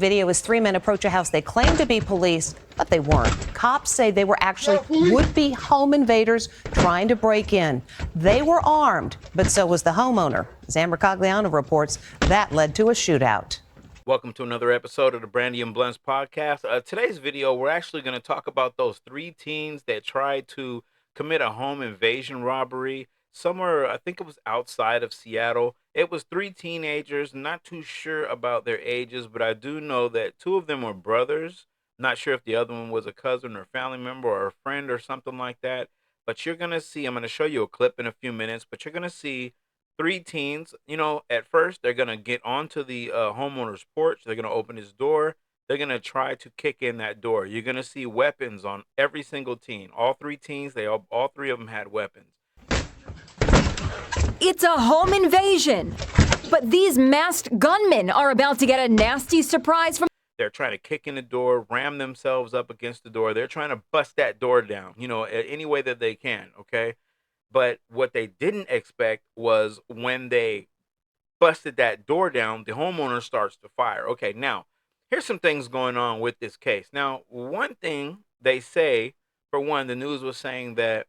Video is three men approach a house they claim to be police, but they weren't. Cops say they were actually would-be home invaders trying to break in. They were armed, but so was the homeowner. As Amber Cogliano reports, that led to a shootout. Welcome to another episode of the Brandy and Blunts podcast. Today's video, we're actually going to talk about those three teens that tried to commit a home invasion robbery somewhere, I think it was outside of Seattle. It was three teenagers, not too sure about their ages, but I do know that two of them were brothers. Not sure if the other one was a cousin or family member or a friend or something like that. But you're going to see, I'm going to show you a clip in a few minutes, but you're going to see three teens. You know, at first, they're going to get onto the homeowner's porch. They're going to open his door. They're going to try to kick in that door. You're going to see weapons on every single teen. All three teens, all three of them had weapons. It's a home invasion, but these masked gunmen are about to get a nasty surprise from... They're trying to kick in the door, ram themselves up against the door. They're trying to bust that door down, you know, any way that they can, okay? But what they didn't expect was when they busted that door down, the homeowner starts to fire. Okay, now, here's some things going on with this case. Now, one thing they say, for one, the news was saying that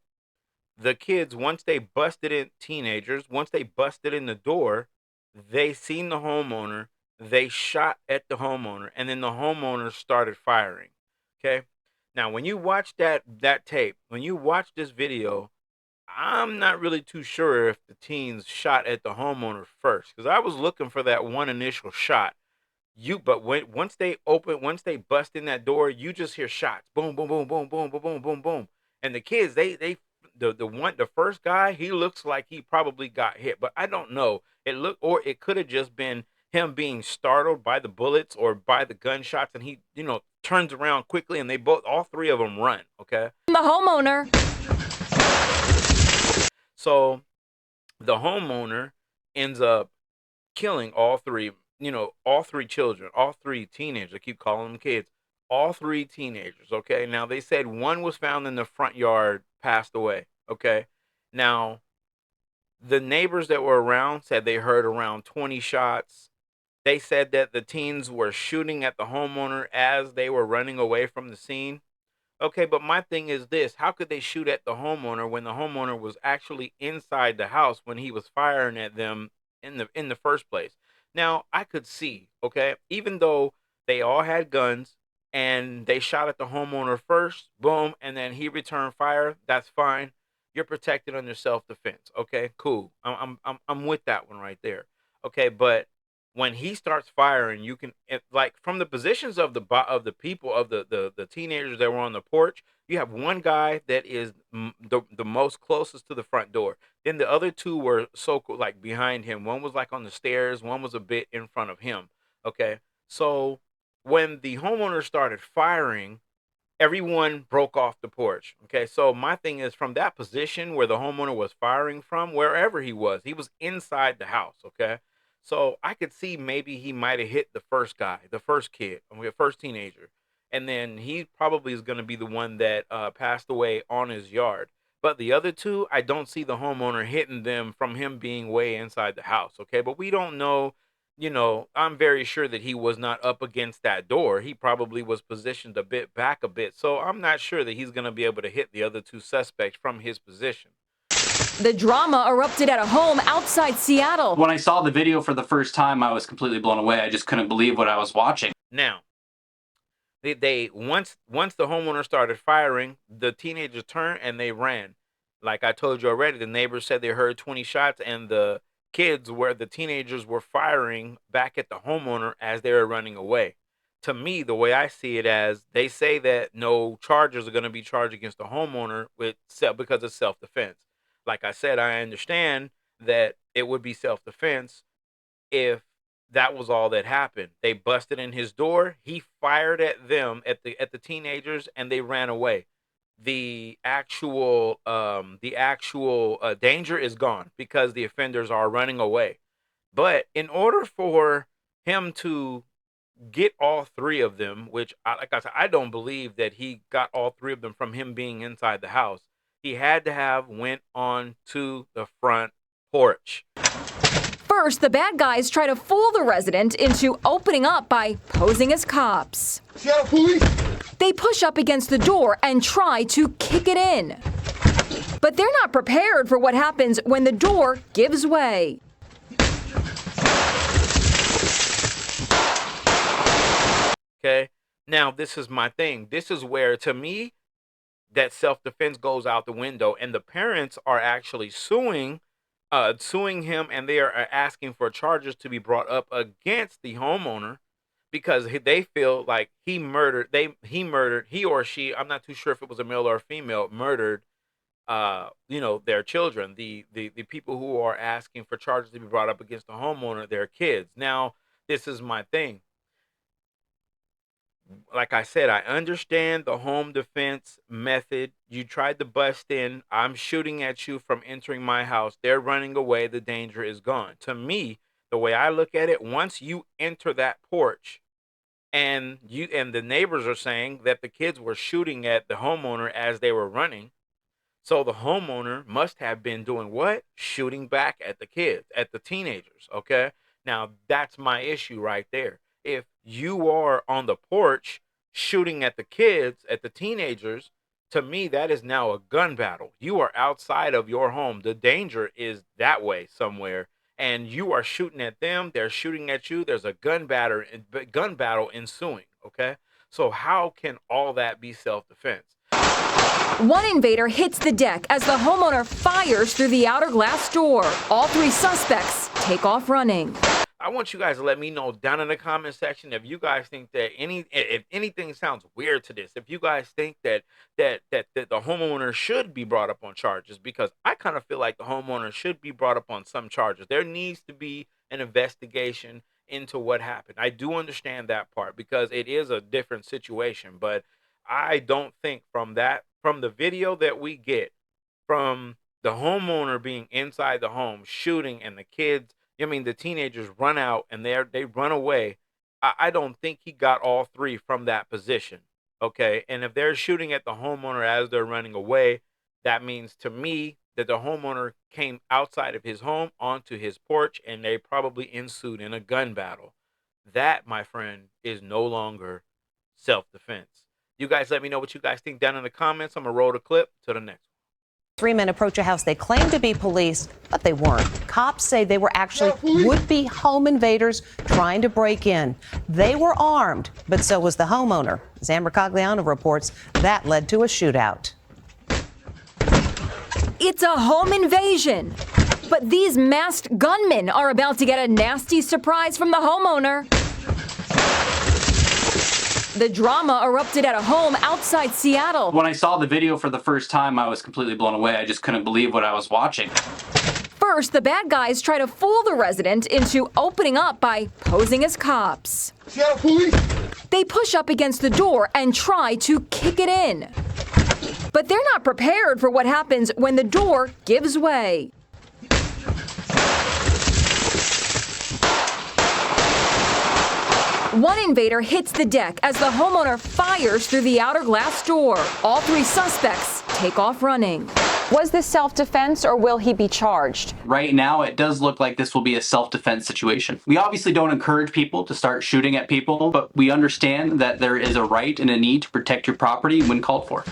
the kids, once they busted in, teenagers, once they busted in the door, they seen the homeowner, they shot at the homeowner, and then the homeowner started firing. Okay? Now, when you watch that tape, when you watch this video, I'm not really too sure if the teens shot at the homeowner first, because I was looking for that one initial shot. But once they bust in that door, you just hear shots, boom, boom, boom, boom, boom, boom, boom, boom, boom, and the kids, the first guy, he looks like he probably got hit, but I don't know. It could have just been him being startled by the bullets or by the gunshots, and he, turns around quickly, and all three of them run. Okay. The homeowner. So the homeowner ends up killing all three children, all three teenagers. I keep calling them kids. All three teenagers, okay? Now, they said one was found in the front yard, passed away, okay? Now, the neighbors that were around said they heard around 20 shots. They said that the teens were shooting at the homeowner as they were running away from the scene. Okay, but my thing is this. How could they shoot at the homeowner when the homeowner was actually inside the house when he was firing at them in the first place? Now, I could see, okay, even though they all had guns, and they shot at the homeowner first, boom, and then he returned fire. That's fine. You're protected under self-defense. Okay, cool. I'm with that one right there. Okay, but when he starts firing, you can, like, from the positions of the people, of the teenagers that were on the porch, you have one guy that is the most closest to the front door. Then the other two were like behind him. One was like on the stairs. One was a bit in front of him. Okay, so when the homeowner started firing, everyone broke off the porch. Okay, so my thing is, from that position where the homeowner was firing from, wherever he was inside the house. Okay, so I could see maybe he might have hit the first guy, the first kid, the first teenager, and then he probably is going to be the one that passed away on his yard. But the other two, I don't see the homeowner hitting them from him being way inside the house. Okay, but we don't know. I'm very sure that he was not up against that door. He probably was positioned a bit back a bit. So I'm not sure that he's going to be able to hit the other two suspects from his position. The drama erupted at a home outside Seattle. When I saw the video for the first time, I was completely blown away. I just couldn't believe what I was watching. Now, once the homeowner started firing, the teenagers turned and they ran. Like I told you already, the neighbors said they heard 20 shots, and the teenagers were firing back at the homeowner as they were running away. To me, the way I see it, as they say that no charges are going to be charged against the homeowner because of self-defense. Like I said, I understand that it would be self-defense if that was all that happened. They busted in his door, he fired at them, at the teenagers, and they ran away. The actual danger is gone because the offenders are running away. But in order for him to get all three of them, which, like I said, I don't believe that he got all three of them from him being inside the house. He had to have went on to the front porch. First, the bad guys try to fool the resident into opening up by posing as cops. Seattle police! They push up against the door and try to kick it in. But they're not prepared for what happens when the door gives way. Okay. Now, this is my thing. This is where, to me, that self-defense goes out the window, and the parents are actually suing him, and they are asking for charges to be brought up against the homeowner because they feel like he or she, I'm not too sure if it was a male or a female, murdered their children. The people who are asking for charges to be brought up against the homeowner, their kids. Now, this is my thing. Like I said, I understand the home defense method. You tried to bust in. I'm shooting at you from entering my house. They're running away. The danger is gone. To me, the way I look at it, once you enter that porch and the neighbors are saying that the kids were shooting at the homeowner as they were running. So the homeowner must have been doing what? Shooting back at the kids, at the teenagers. Okay. Now that's my issue right there. If you are on the porch shooting at the kids, at the teenagers, to me, that is now a gun battle. You are outside of your home. The danger is that way somewhere. And you are shooting at them. They're shooting at you. There's a gun battle ensuing. Okay. So how can all that be self-defense? One invader hits the deck as the homeowner fires through the outer glass door. All three suspects take off running. I want you guys to let me know down in the comment section if you guys think that if anything sounds weird to this, if you guys think that the homeowner should be brought up on charges, because I kind of feel like the homeowner should be brought up on some charges. There needs to be an investigation into what happened. I do understand that part because it is a different situation, but I don't think from the video that we get from the homeowner being inside the home shooting and the kids, the teenagers run out and they run away. I don't think he got all three from that position. Okay. And if they're shooting at the homeowner as they're running away, that means to me that the homeowner came outside of his home onto his porch and they probably ensued in a gun battle. That, my friend, is no longer self-defense. You guys let me know what you guys think down in the comments. I'm going to roll the clip to the next one. Three men approach a house they claimed to be police, but they weren't. Cops say they were actually would-be home invaders trying to break in. They were armed, but so was the homeowner. As Amber Cogliano reports, that led to a shootout. It's a home invasion. But these masked gunmen are about to get a nasty surprise from the homeowner. The drama erupted at a home outside Seattle. When I saw the video for the first time, I was completely blown away. I just couldn't believe what I was watching. First, the bad guys try to fool the resident into opening up by posing as cops. Seattle police! They push up against the door and try to kick it in. But they're not prepared for what happens when the door gives way. One invader hits the deck as the homeowner fires through the outer glass door. All three suspects take off running. Was this self-defense or will he be charged? Right now, it does look like this will be a self-defense situation. We obviously don't encourage people to start shooting at people, but we understand that there is a right and a need to protect your property when called for.